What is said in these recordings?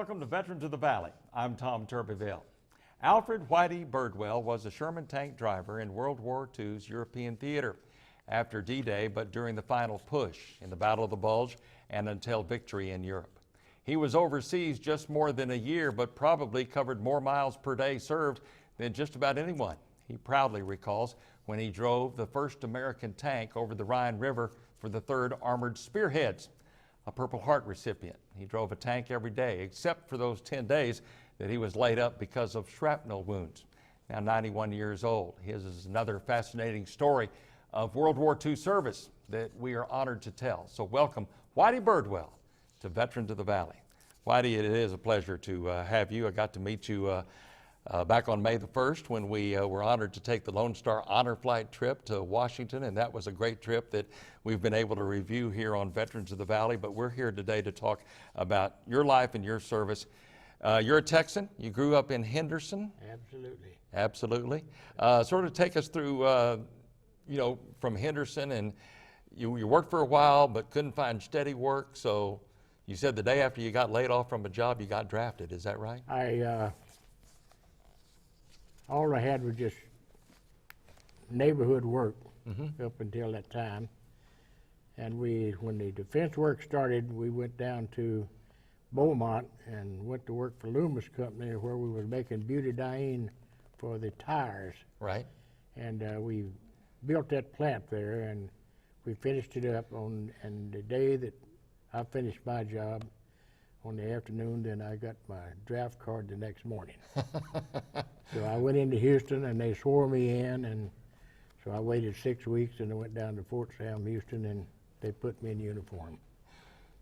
welcome to Veterans of the Valley. I'm Tom Turbeville. Alfred Whitey Birdwell was a Sherman tank driver in World War II's European theater after D-Day, but during the final push in the Battle of the Bulge and until victory in Europe. He was overseas just more than a year, but probably covered more miles per day served than just about anyone. He proudly recalls when he drove the first American tank over the Rhine River for the 3rd Armored Spearheads, a Purple Heart recipient. He drove a tank every day, except for those 10 days that he was laid up because of shrapnel wounds. Now 91 years old. His is another fascinating story of World War II service that we are honored to tell. So welcome Whitey Birdwell to Veterans of the Valley. Whitey, it is a pleasure to have you. I got to meet you back on May the 1st when we were honored to take the Lone Star Honor Flight trip to Washington, and that was a great trip that we've been able to review here on Veterans of the Valley. But we're here today to talk about your life and your service. You're a Texan. You grew up in Henderson. Absolutely. Absolutely. Sort of take us through, from Henderson, and you worked for a while but couldn't find steady work. So you said the day after you got laid off from a job, you got drafted. Is that right? All I had was just neighborhood work up until that time. And when the defense work started, we went down to Beaumont and went to work for Loomis Company, where we were making butadiene for the tires. Right. And we built that plant there, and we finished it up and the day that I finished my job, on the afternoon, then I got my draft card the next morning. So I went into Houston and they swore me in, and so I waited 6 weeks and I went down to Fort Sam, Houston, and they put me in uniform.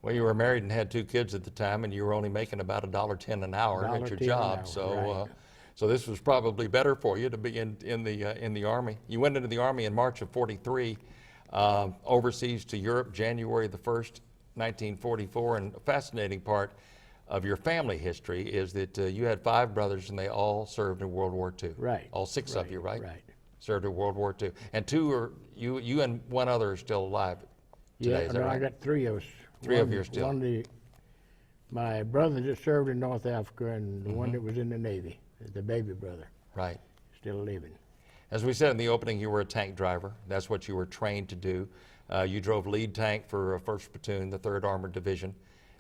Well, you were married and had 2 kids at the time, and you were only making about $1.10 an hour at your job. So, right. So this was probably better for you to be in the Army. You went into the Army in March of '43, overseas to Europe, January the 1st, 1944, and a fascinating part of your family history is that you had 5 brothers and they all served in World War II. Right. All 6 of you, right? Right. Served in World War II. And 2 are, you and 1 other are still alive today, is that right? I got 3 of us. 3 of you are still. My brother that served in North Africa, and the one that was in the Navy, the baby brother. Right. Still living. As we said in the opening, you were a tank driver. That's what you were trained to do. You drove lead tank for 1st Platoon, the 3rd Armored Division,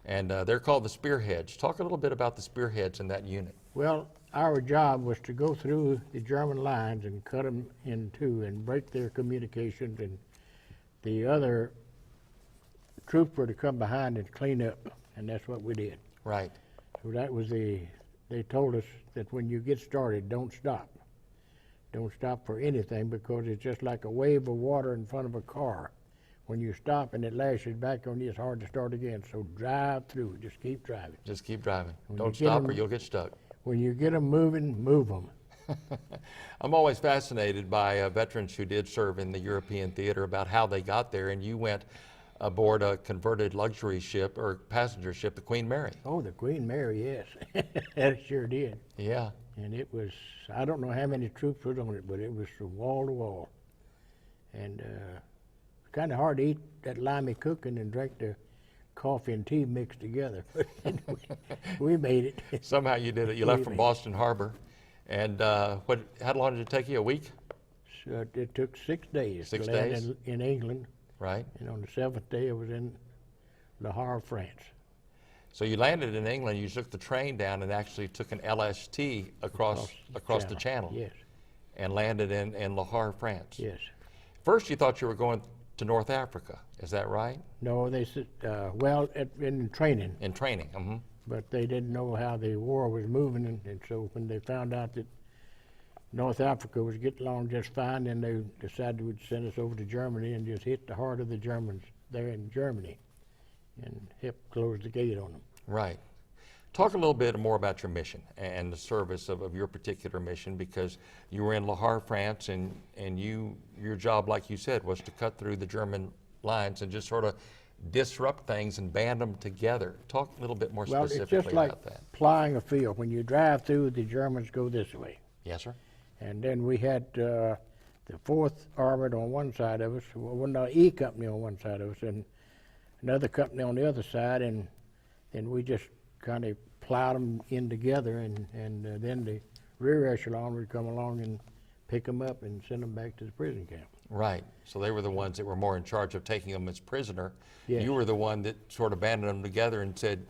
and they're called the Spearheads. Talk a little bit about the Spearheads in that unit. Well, our job was to go through the German lines and cut them in 2 and break their communications, and the other troops were to come behind and clean up, and that's what we did. Right. So that was they told us that when you get started, don't stop. Don't stop for anything, because it's just like a wave of water in front of a car. When you stop and it lashes back on you, it's hard to start again. So drive through, just keep driving. Just keep driving. When Don't stop or you'll get stuck. When you get them moving, move them. I'm always fascinated by veterans who did serve in the European theater about how they got there, and you went aboard a converted luxury ship or passenger ship, the Queen Mary. Oh, the Queen Mary, yes. That sure did. Yeah. And it was, I don't know how many troops was on it, but it was from wall to wall. And kind of hard to eat that limey cooking and drink the coffee and tea mixed together. we made it. Somehow you did it. You left from Boston Harbor. And how long did it take you, a week? So it took 6 days 6 to land days? in England. Right. And on the 7th day, I was in Le Havre, France. So you landed in England, you took the train down and actually took an LST across the channel. Yes. And landed in Le Havre, France. Yes. First you thought you were going to North Africa, is that right? No, they said, in training. In training, But they didn't know how the war was moving, and so when they found out that North Africa was getting along just fine, then they decided to send us over to Germany and just hit the heart of the Germans there in Germany and help close the gate on them. Right. Talk a little bit more about your mission and the service of your particular mission, because you were in Le Havre, France, and your job, like you said, was to cut through the German lines and just sort of disrupt things and band them together. Talk a little bit more specifically about that. Well, it's just like plying a field. When you drive through, the Germans go this way. Yes, sir. And then we had the 4th Armored on one side of us, E Company on one side of us, and another company on the other side, and we just kind of plowed them in together, and then the rear echelon would come along and pick them up and send them back to the prison camp. Right. So they were the ones that were more in charge of taking them as prisoner. Yes. You were the one that sort of banded them together and said,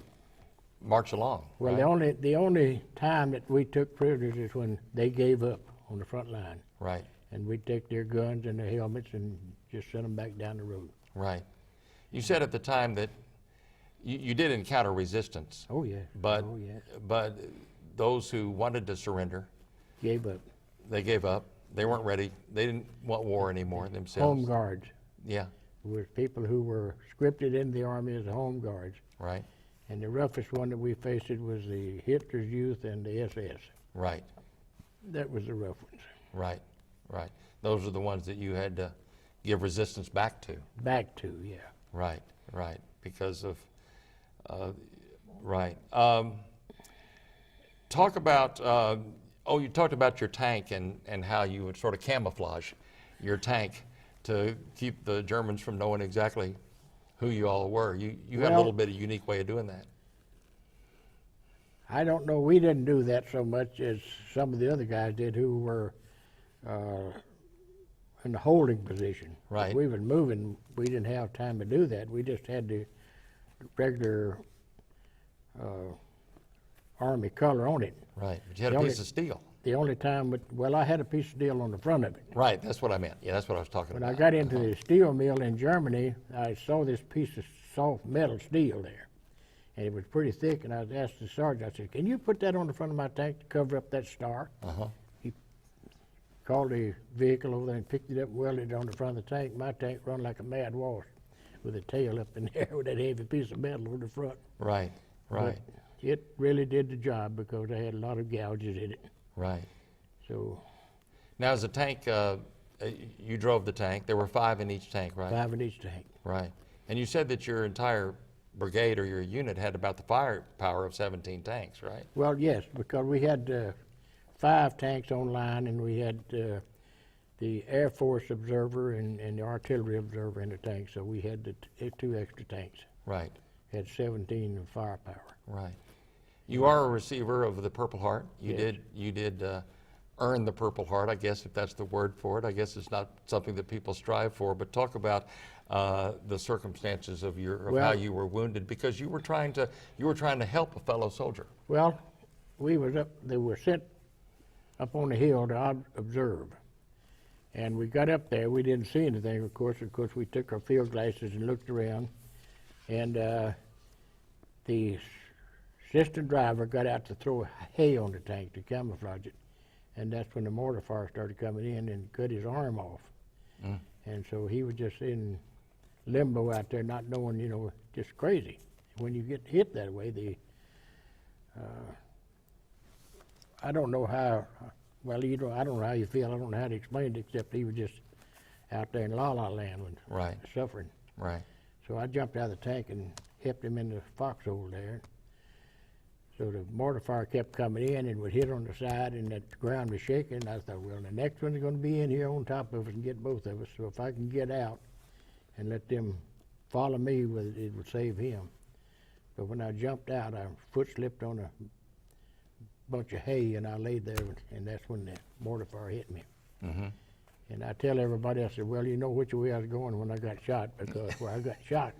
march along. Well, right? the only time that we took prisoners is when they gave up on the front line. Right. And we'd take their guns and their helmets and just send them back down the road. Right. You said at the time that you did encounter resistance. Oh, yeah. But, oh, yeah. but those who wanted to surrender, Gave up. they gave up. They weren't ready. They didn't want war anymore themselves. Home guards. Yeah. Were people who were scripted in the Army as home guards. Right. And the roughest one that we faced was the Hitler's Youth and the SS. Right. That was the rough ones. Right. Right. Those are the ones that you had to give resistance back to. Back to, yeah. Right. Right. Because of, right. Talk about, you talked about your tank and how you would sort of camouflage your tank to keep the Germans from knowing exactly who you all were. You had a Well, little bit of unique way of doing that. I don't know, we didn't do that so much as some of the other guys did who were in the holding position. Right. If we was moving, we didn't have time to do that. We just had the regular Army color on it. Right. But you had The a only- piece of steel. The only time, well, I had a piece of steel on the front of it. Right. That's what I meant. Yeah, that's what I was talking When about. I got into the steel mill in Germany, I saw this piece of soft metal steel there. And it was pretty thick, and I asked the sergeant, I said, can you put that on the front of my tank to cover up that star? Uh-huh. He called the vehicle over there and picked it up and welded it on the front of the tank. My tank run like a mad wasp with a tail up in there with that heavy piece of metal on the front. Right. Right. But it really did the job because I had a lot of gouges in it. Right. So Now, as a tank, you drove the tank. There were 5 in each tank, right? 5 in each tank. Right. And you said that your entire brigade or your unit had about the firepower of 17 tanks, right? Well, yes, because we had 5 tanks online, and we had the Air Force observer and the artillery observer in the tank, so we had the 2 extra tanks. Right. Had 17 of firepower. Right. You are a receiver of the Purple Heart. Yes. You did earn the Purple Heart, I guess, if that's the word for it. I guess it's not something that people strive for, but talk about the circumstances of how you were wounded, because you were trying to help a fellow soldier. Well, they were sent up on the hill to observe. And we got up there, we didn't see anything, of course. Of course, we took our field glasses and looked around. And the assistant driver got out to throw hay on the tank to camouflage it. And that's when the mortar fire started coming in and cut his arm off. Mm. And so he was just in limbo out there, not knowing, just crazy. When you get hit that way, I don't know how, well, I don't know how you feel. I don't know how to explain it, except he was just out there in la-la land when Right. suffering. Right. So I jumped out of the tank and helped him in the foxhole there. So the mortar fire kept coming in and would hit on the side, and the ground was shaking. And I thought, well, the next one's going to be in here on top of us and get both of us. So if I can get out and let them follow me, it would save him. But when I jumped out, my foot slipped on a bunch of hay, and I laid there, and that's when the mortar fire hit me. Mm-hmm. And I tell everybody, I said, well, you know which way I was going when I got shot, because I got shot.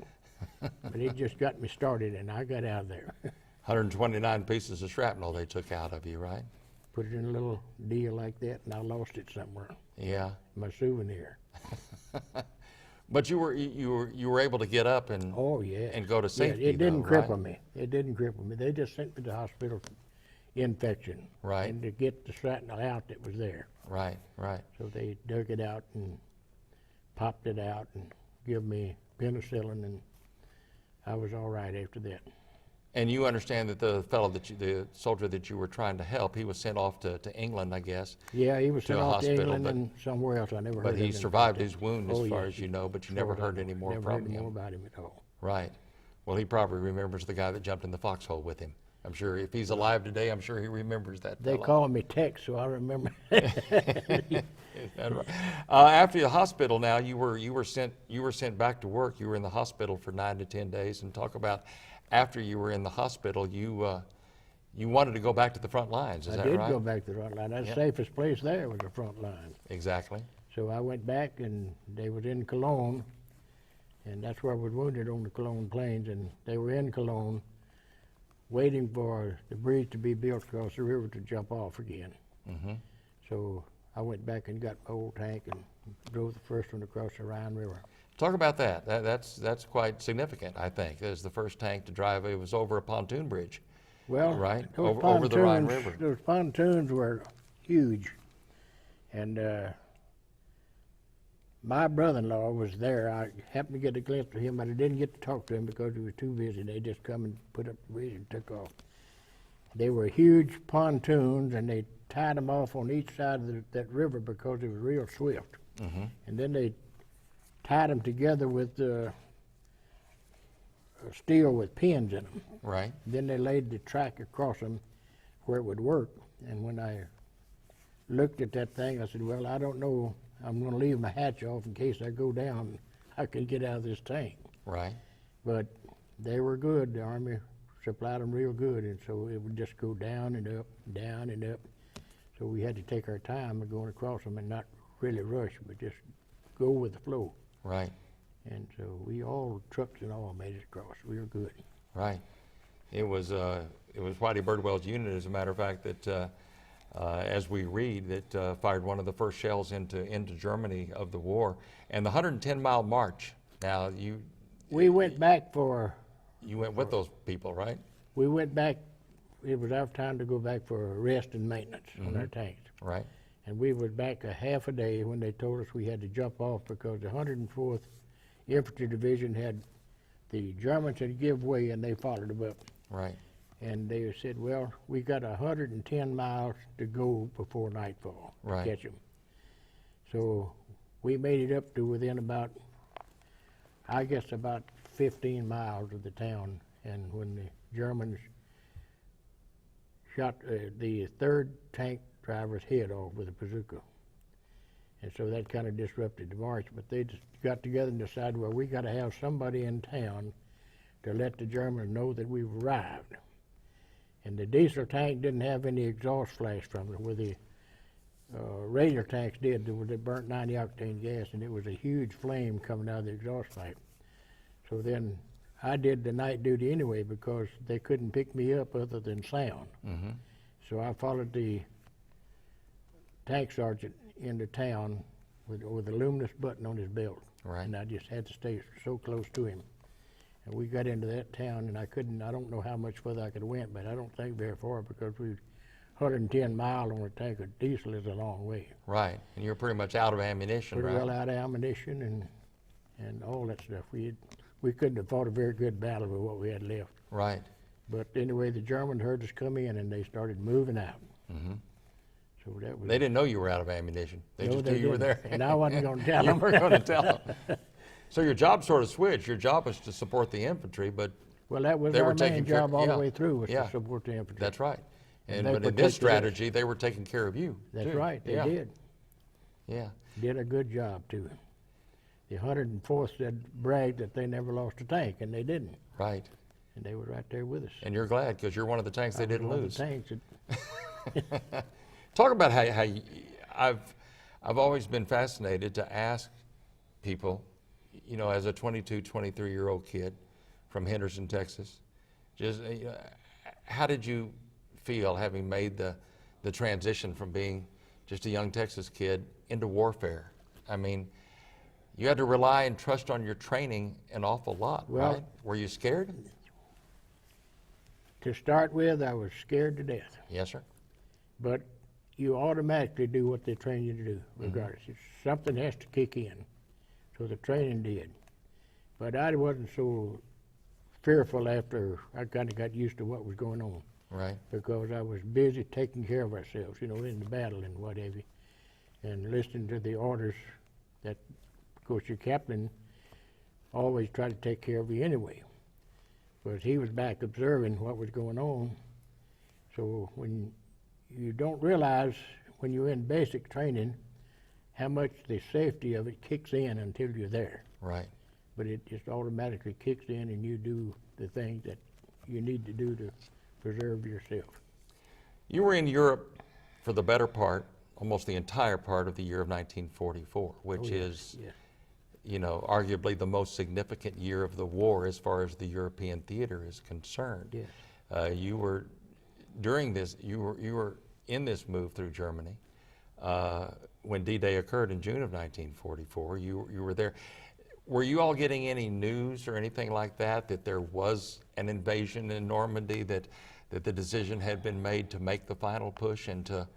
But it just got me started, and I got out of there. 129 pieces of shrapnel they took out of you, right? Put it in a little deal like that, and I lost it somewhere. Yeah. My souvenir. But you were able to get up and Oh, yeah. and go to safety. Yeah, it didn't though, cripple right? me. It didn't cripple me. They just sent me to the hospital for infection. Right. And to get the shrapnel out that was there. Right. Right. So they dug it out and popped it out and give me penicillin, and I was all right after that. And you understand that the soldier that you were trying to help, he was sent off to England, I guess. Yeah, he was To sent a off to hospital, England but- and somewhere else. I never heard But of he him. survived his wound, as Oh, far yes, as you he know. But you never heard any more never from heard more him. about him at all. Right. Well, he probably remembers the guy that jumped in the foxhole with him. I'm sure if he's alive today, I'm sure he remembers that. They fellow. call me Tex, so I remember. Is that right? After the hospital, now you were sent back to work. You were in the hospital for 9 to 10 days. And talk about after you were in the hospital, You wanted to go back to the front lines, is I that did right? go back to the front line. That's Yeah. the safest place there was the front line. Exactly. So I went back, and they was in Cologne, and that's where I was wounded, on the Cologne Plains, and they were in Cologne waiting for the bridge to be built across the river to jump off again. Mm-hmm. So I went back and got my old tank and drove the first one across the Rhine River. Talk about that. That's quite significant, I think. It was the first tank to drive. It was over a pontoon bridge. Well, Right, those over the Rhine pontoons- River. Those pontoons were huge, and my brother-in-law was there. I happened to get a glimpse of him, but I didn't get to talk to him because he was too busy. They just come and put up the bridge and took off. They were huge pontoons, and they tied them off on each side of that river because it was real swift. Mm-hmm. And then they tied them together with steel with pins in them. Right. Then they laid the track across them where it would work. And when I looked at that thing, I said, well, I don't know. I'm going to leave my hatch off in case I go down. I can get out of this tank. Right. But they were good. The Army supplied them real good. And so it would just go down and up, down and up. So we had to take our time going across them and not really rush, but just go with the flow. Right. And so we all, trucks and all, made it across real good. Right. It was Whitey Birdwell's unit, as a matter of fact, that as we read, that fired one of the first shells into Germany of the war. And the 110-mile march. Now We went back for, you went with those people, right? we went back, it was our time to go back for rest and maintenance on our tanks. Right. And we was back a half a day when they told us we had to jump off because the 104th Infantry Division the Germans had give way and they followed them up. Right. And they said, well, we got 110 miles to go before nightfall Right. to catch them. So we made it up to within about 15 miles of the town. And when the Germans shot the third tank driver's head off with a bazooka. And so that kind of disrupted the march. But they just got together and decided, well, we got to have somebody in town to let the Germans know that we've arrived. And the diesel tank didn't have any exhaust flash from it, where the regular tanks did. They burnt 90 octane gas, and it was a huge flame coming out of the exhaust pipe. So then I did the night duty anyway because they couldn't pick me up other than sound. Mm-hmm. So I followed the tank sergeant into town with a luminous button on his belt. Right. And I just had to stay so close to him. And we got into that town, and I don't know how much further I could have went, but I don't think very far because 110 miles on a tank of diesel is a long way. Right. And you're pretty much out of ammunition, Pretty right? well out of ammunition and all that stuff. We couldn't have fought a very good battle with what we had left. Right. But anyway, the Germans heard us come in, and they started moving out. Mm-hmm. So that was. They didn't know you were out of ammunition. They No, just they knew you were there. didn't. And I wasn't going to tell You them. weren't going to tell them. So your job sort of switched. Your job was to support the infantry, but Well, that was they our were taking main care- job all yeah, the way through, was yeah. to support the infantry. that's right. And And they but in protected us. this strategy, they were taking care of you. That's too. right, they Yeah. did. Yeah. Did a good job, too. The 104th said, bragged that they never lost a tank, and they didn't. Right. And they were right there with us. And you're glad because you're one of the tanks they didn't One of lose. the tanks that- Talk about how I've always been fascinated to ask people, you know, as a 22, 23-year-old kid from Henderson, Texas, just how did you feel having made the transition from being just a young Texas kid into warfare? I mean, you had to rely and trust on your training an awful lot, Well- right? Were you scared? To start with, I was scared to death. Yes, sir. But you automatically do what they train you to do, Mm-hmm. regardless. Something has to kick in. So the training did. But I wasn't so fearful after I kind of got used to what was going on, Right. because I was busy taking care of ourselves, you know, in the battle and what have you, and listening to the orders that, of course, your captain always tried to take care of you anyway. But he was back observing what was going on. So when you don't realize when you're in basic training how much the safety of it kicks in until you're there. Right. But it just automatically kicks in and you do the things that you need to do to preserve yourself. You were in Europe for the better part, almost the entire part of the year of 1944, which is, Yeah. you know, arguably the most significant year of the war as far as the European theater is concerned. Yes. You were during this. You were in this move through Germany when D-Day occurred in June of 1944. You were there. Were you all getting any news or anything like that there was an invasion in Normandy, that the decision had been made to make the final push and to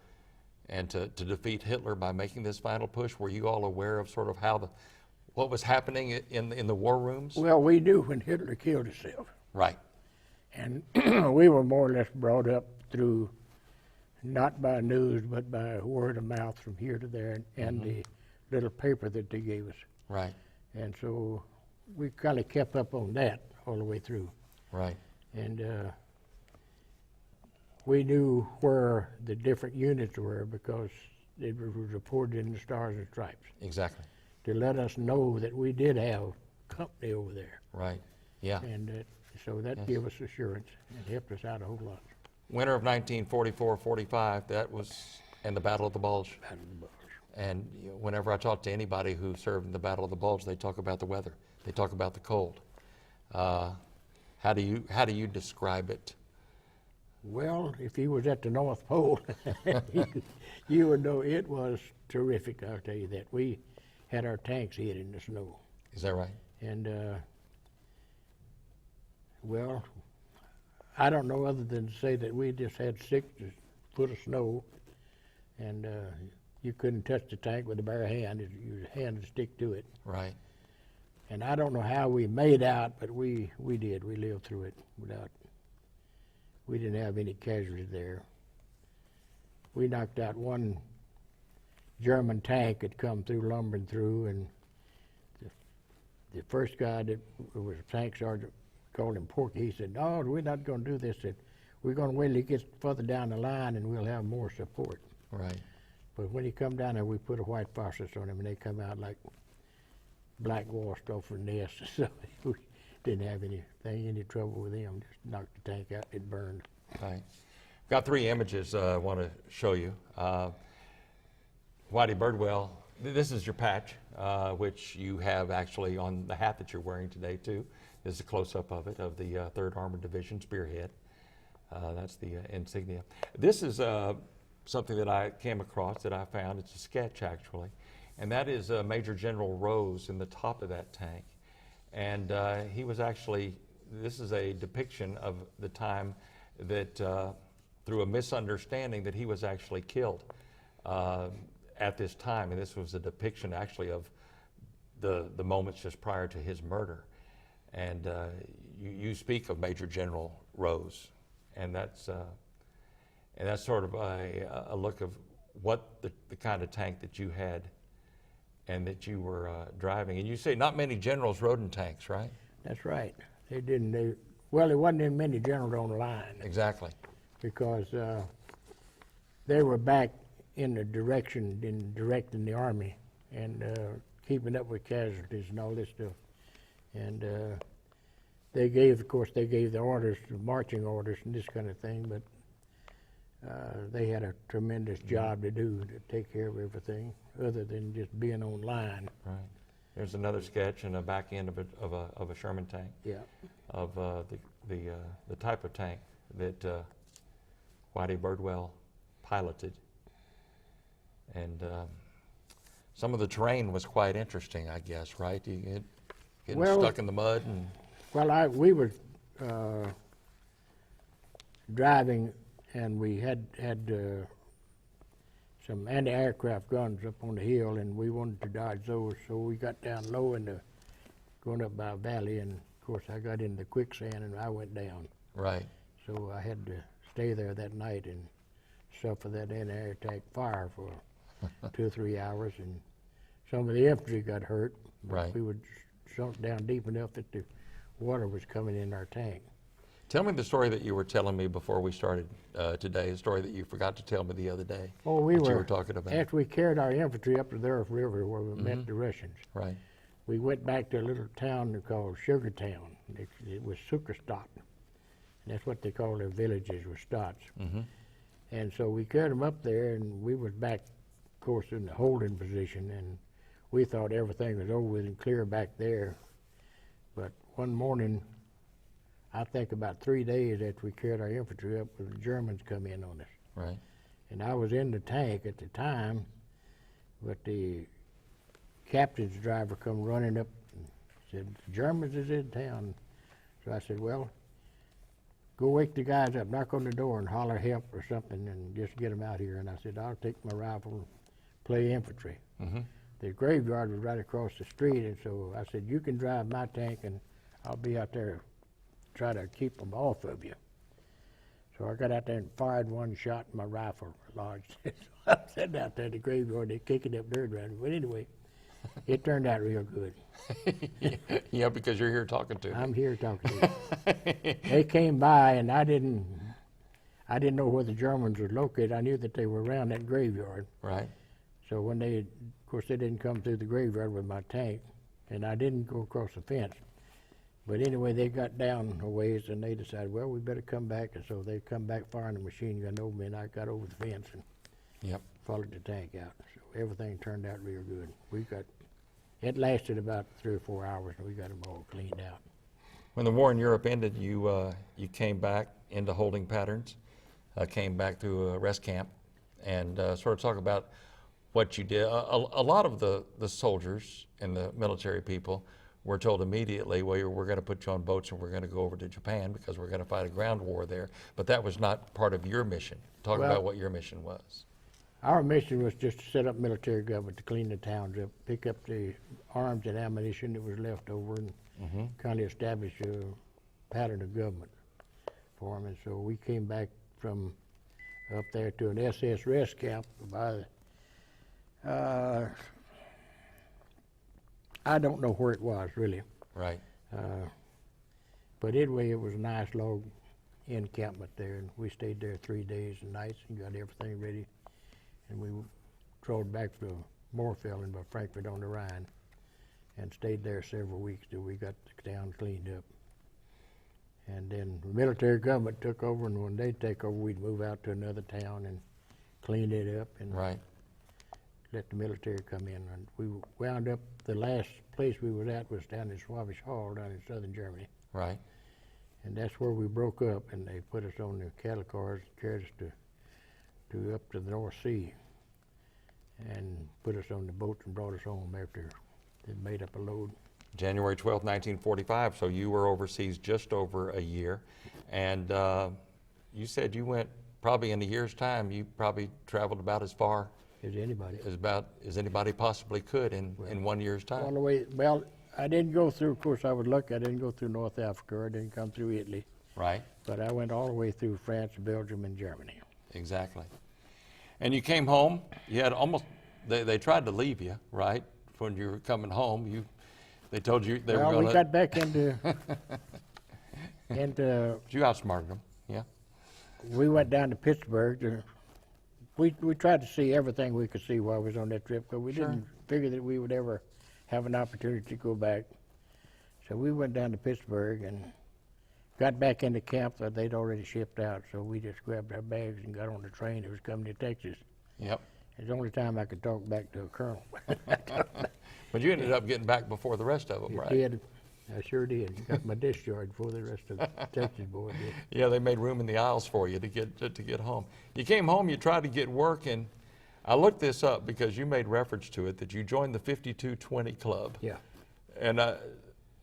defeat Hitler by making this final push? Were you all aware of sort of what was happening in the war rooms? Well, we knew when Hitler killed himself. Right. And we were more or less brought up through, not by news, but by word of mouth from here to there, and the little paper that they gave us. Right. And so we kind of kept up on that all the way through. Right. And we knew where the different units were because it was reported in the Stars and Stripes Exactly. to let us know that we did have company over there. Right. Yeah. And so that gave us assurance and helped us out a whole lot. Winter of 1944-45, that was, and the Battle of the Bulge. Out of the Bulge. And you know, whenever I talk to anybody who served in the Battle of the Bulge, they talk about the weather. They talk about the cold. How do you describe it? Well, if he was at the North Pole, you would know it was terrific, I'll tell you that. We had our tanks hid in the snow. Is that right? And, well, I don't know other than to say that we just had 6 foot of snow, and you couldn't touch the tank with a bare hand. Your hand would stick to it. Right. And I don't know how we made out, but we did. We lived through it without. We didn't have any casualties there. We knocked out one German tank that come through, lumbering through, and the first guy that was a tank sergeant, called him Porky. He said, "No, we're not going to do this. We're going to wait till he gets further down the line, and we'll have more support." Right. But when he come down there, we put a white phosphorus on him, and they come out like black wasp off a nest. So we didn't have any trouble with them. Just knocked the tank out, it burned. Right. Got 3 images I want to show you. Whitey Birdwell, this is your patch, which you have actually on the hat that you're wearing today too. This is a close-up of it, of the 3rd Armored Division Spearhead. That's the insignia. This is something that I came across that I found. It's a sketch actually, and that is Major General Rose in the top of that tank. And he was actually, this is a depiction of the time that through a misunderstanding that he was actually killed at this time. And this was a depiction actually of the moments just prior to his murder. And you speak of Major General Rose, and that's sort of a look of what the kind of tank that you had and that you were driving. And you say not many generals rode in tanks, right? That's right. They didn't. Well, there wasn't any many generals on the line. Exactly. Because they were back in the directing the army and keeping up with casualties and all this stuff. And they gave the orders, the marching orders and this kind of thing, but they had a tremendous job to do to take care of everything other than just being on line. Right. There's another sketch in the back end of a Sherman tank. Yeah. Of the type of tank that Whitey Birdwell piloted. And some of the terrain was quite interesting, I guess, right? You getting stuck in the mud and. Well, we were driving, and we had some anti-aircraft guns up on the hill, and we wanted to dodge those, so we got down low going up by a valley, and of course I got in the quicksand and I went down. Right. So I had to stay there that night and suffer that anti-air attack fire for 2 or 3 hours, and some of the infantry got hurt. Right. We were sunk down deep enough that the water was coming in our tank. Tell me the story that you were telling me before we started today, a story that you forgot to tell me the other day. Oh, you were talking about. After we carried our infantry up the Earth River where we met the Russians, right. We went back to a little town called Sugartown. It was Sukerstadt. That's what they call their villages, were Stotts. And so we carried them up there, and we was back, of course, in the holding position, and we thought everything was over with and clear back there. But one morning, I think about 3 days after we carried our infantry up, the Germans come in on us. Right. And I was in the tank at the time, but the captain's driver come running up and said, "The Germans is in town." So I said, "Well, go wake the guys up, knock on the door and holler help or something and just get them out here." And I said, "I'll take my rifle and play infantry." Mm-hmm. The graveyard was right across the street, and so I said, "You can drive my tank and I'll be out there try to keep them off of you." So I got out there and fired one shot and my rifle lodged. So I'm sitting out there in the graveyard, they're kicking up dirt around me. But anyway, it turned out real good. Yeah, because you're here talking to me. I'm here talking to you. They came by, and I didn't know where the Germans were located. I knew that they were around that graveyard. Right. So when of course, they didn't come through the graveyard with my tank, and I didn't go across the fence. But anyway, they got down a ways, and they decided, well, we better come back. And so they come back firing a machine gun over me, and I got over the fence and Yep. followed the tank out. So everything turned out real good. It lasted about 3 or 4 hours, and we got them all cleaned out. When the war in Europe ended, you came back into holding patterns, came back to a rest camp, and sort of talk about what you did. A lot of the soldiers and the military people were told immediately, well, we're going to put you on boats and we're going to go over to Japan because we're going to fight a ground war there. But that was not part of your mission. Talk Well, about what your mission was. Our mission was just to set up military government, to clean the towns up, pick up the arms and ammunition that was left over, and kind of establish a pattern of government for them. And so we came back from up there to an SS rest camp by, I don't know where it was really. Right. But anyway, it was a nice log encampment there, and we stayed there 3 days and nights and got everything ready. And we drove back to Moorfield by Frankfurt on the Rhine and stayed there several weeks till we got the town cleaned up. And then the military government took over, and when they'd take over, we'd move out to another town and clean it up and Right. let the military come in. And we wound up, the last place we was at was down in Swabish Hall down in southern Germany. Right. And that's where we broke up, and they put us on the cattle cars and carried us to up to the North Sea and put us on the boats and brought us home after they'd made up a load. January 12th, 1945, so you were overseas just over a year. And you said you went, probably in a year's time, you probably traveled about as far As anybody. as anybody possibly could in 1 year's All time. the way, well, I didn't go through, of course, I was lucky, I didn't go through North Africa, or I didn't come through Italy, Right. but I went all the way through France, Belgium, and Germany. Exactly. And you came home, you had almost, they tried to leave you, right? When you were coming home, they told you they were Well, going we got back into, you outsmarted them, yeah? we went down to Pittsburgh. We tried to see everything we could see while we was on that trip, because we didn't figure that we would ever have an opportunity to go back. So we went down to Pittsburgh and got back into camp that they'd already shipped out. So we just grabbed our bags and got on the train that was coming to Texas. Yep. It's the only time I could talk back to a colonel. But you ended up getting back before the rest of them, right? Did. I sure did. Got my discharge before the rest of the Texas boys did. Yeah, they made room in the aisles for you to get home. You came home, you tried to get work, and I looked this up because you made reference to it, that you joined the 5220 Club. Yeah. And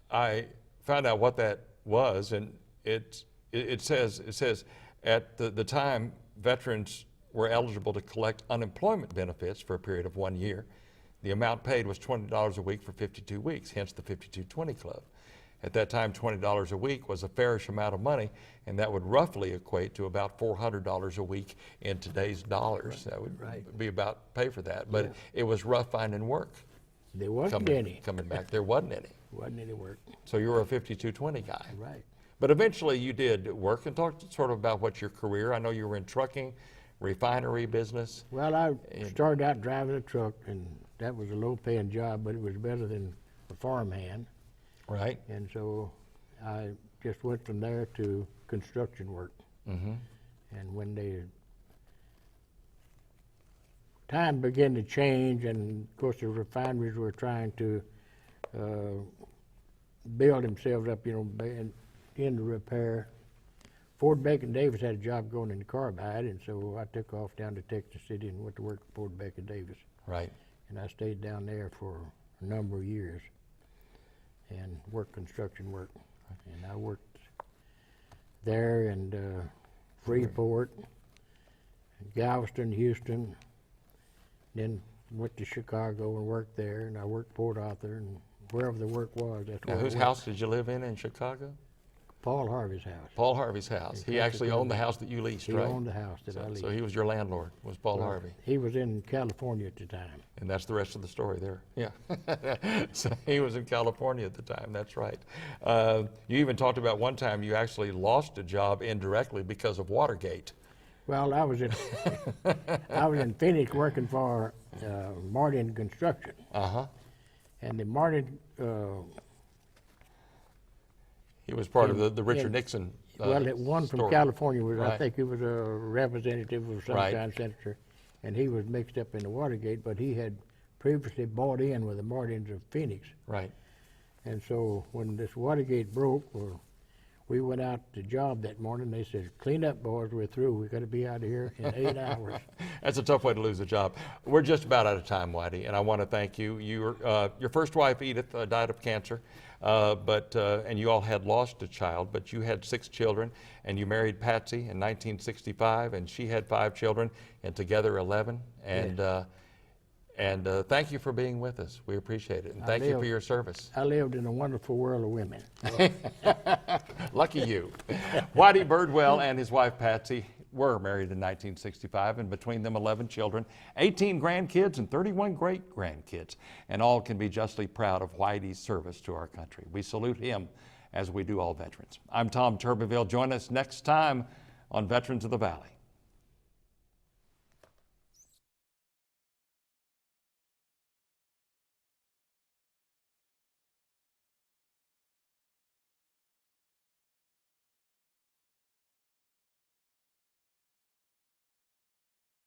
I found out what that was, and it says at the time veterans were eligible to collect unemployment benefits for a period of 1 year. The amount paid was $20 a week for 52 weeks, hence the 5220 Club. At that time, $20 a week was a fairish amount of money, and that would roughly equate to about $400 a week in today's dollars. That would be about pay for that. But it was rough finding work. There wasn't any. Coming back, there wasn't any. Wasn't any work. So you were a 5220 guy. Right. But eventually you did work, and talk sort of about what your career. I know you were in trucking, refinery business. Well, I started out driving a truck, and that was a low-paying job, but it was better than a farmhand. Right. And so I just went from there to construction work. Mm-hmm. And when they time began to change, and of course the refineries were trying to build themselves up, you know, into repair. Ford Bacon Davis had a job going in the carbide, and so I took off down to Texas City and went to work for Ford Bacon Davis. Right. And I stayed down there for a number of years and worked construction work. And I worked there and Freeport, Galveston, Houston, then went to Chicago and worked there, and I worked Port Arthur, and wherever the work was, that's Now, where whose house did you live in Chicago? Paul Harvey's house. Paul Harvey's house. He actually owned the house that you leased, He right? owned the house that I leased. So he was your landlord, was Paul Well, Harvey. He was in California at the time. And that's the rest of the story there. Yeah. So he was in California at the time, that's right. You even talked about one time you actually lost a job indirectly because of Watergate. Well, I was in Phoenix working for Martin Construction, Uh-huh. and the Martin. He was part of In- the Richard in- Nixon Well, the one from story. California was, I Right. think he was a representative or some Right. kind of senator, and he was mixed up in the Watergate, but he had previously bought in with the Martins of Phoenix. Right. And so when this Watergate broke, well, we went out to job that morning. They said, "Clean up, boys, we're through. We got to be out of here in 8 hours." That's a tough way to lose a job. We're just about out of time, Whitey, and I want to thank you. Your first wife, Edith, died of cancer, and you all had lost a child, but you had 6 children, and you married Patsy in 1965, and she had 5 children, and together 11. And thank you for being with us. We appreciate it, and thank you for your service. I lived in a wonderful world of women. Lucky you. Whitey Birdwell and his wife Patsy were married in 1965, and between them 11 children, 18 grandkids, and 31 great-grandkids. And all can be justly proud of Whitey's service to our country. We salute him as we do all veterans. I'm Tom Turbeville. Join us next time on Veterans of the Valley.